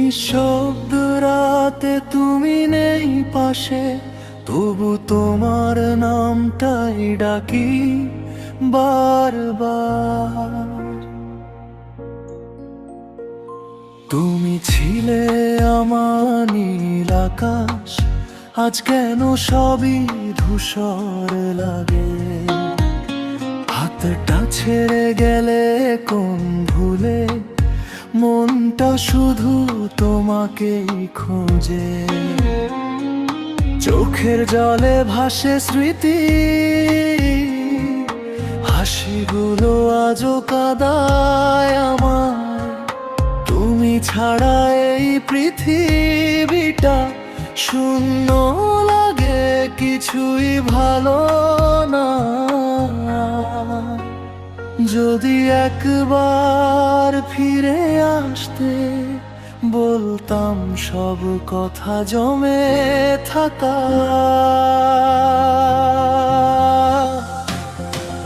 নিঃশব্দ রাতে তুমি নেই পাশে, তবু তোমার নামটাই ডাকি বারবার। তুমি ছিলে আমার নীল আকাশ, আজ কেন সবই ধূসর লাগে? হাতটা ছেড়ে গেলে কোন ভুলে, মনটা শুধু তোমাকেই খোঁজে। চোখের জলে ভাসে স্মৃতি, হাসিগুলো আজও কাঁদায় আমার। তুমি ছাড়া এই পৃথিবীটা শূন্য লাগে, কিছুই ভালো না। যদি একবার ফিরে আসতে, বলতাম সব কথা জমে থাকা।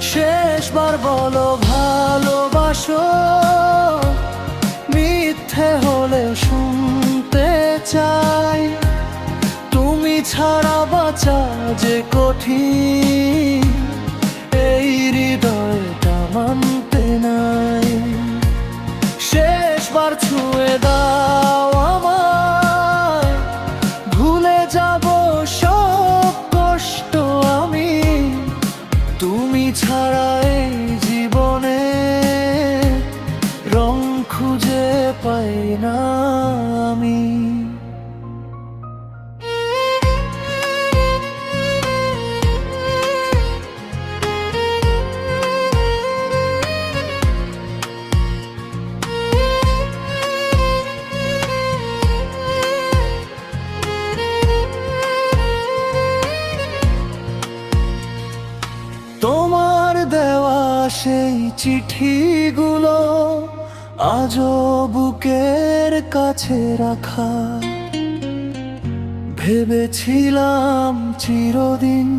শেষবার বলো ভালোবাসো, মিথ্যে হলে শুনতে চাই। তুমি ছাড়া বাঁচা যে কঠিন, এই হৃদয়টা মানতে নাই। শেষবার ছুঁয়ে দাও আমায়, ভুলে যাব সব কষ্ট আমি। তুমি ছাড়া এই জীবনে রং খুঁজে পাই না আমি। তোমার দেওয়া সেই চিঠিগুলো আজও বুকের কাছে রাখা। ভেবেছিলাম চিরদিন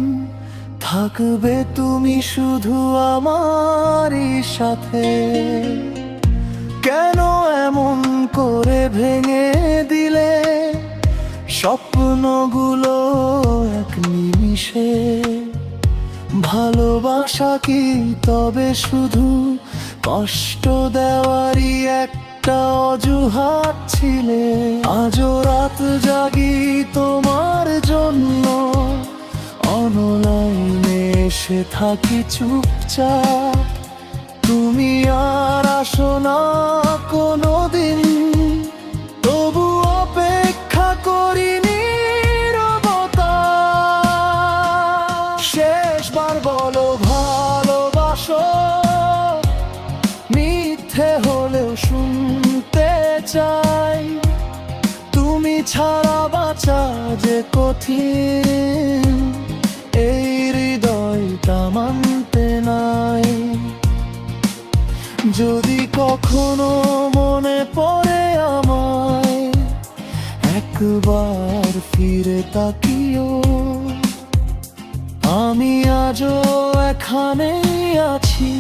থাকবে তুমি শুধু আমারই সাথে। কেন এমন করে ভেঙে দিলে স্বপ্নগুলো এক নিমিষে? ভালোবাসা কি তবে শুধু কষ্ট দেওয়ারই একটা অজুহাত ছিলে? আজও রাত জাগি তোমার জন্য, অনলাইনে এসে থাকি চুপচাপ। তুমি আর আসো না কোনোদিন, তবু অপেক্ষা করিনি। শেষবার বলো ভালোবাসো, মিথ্যে হলেও শুনতে চাই। তুমি ছাড়া বাঁচা যে কঠিন, এই হৃদয়টা মানতে নাই। যদি কখনো মনে পড়ে আমায়, একবার ফিরে তাকিও। আমি আজও এখানেই আছি,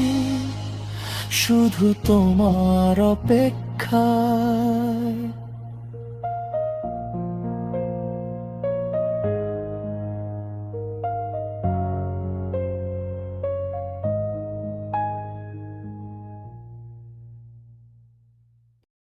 শুধু তোমার অপেক্ষায়।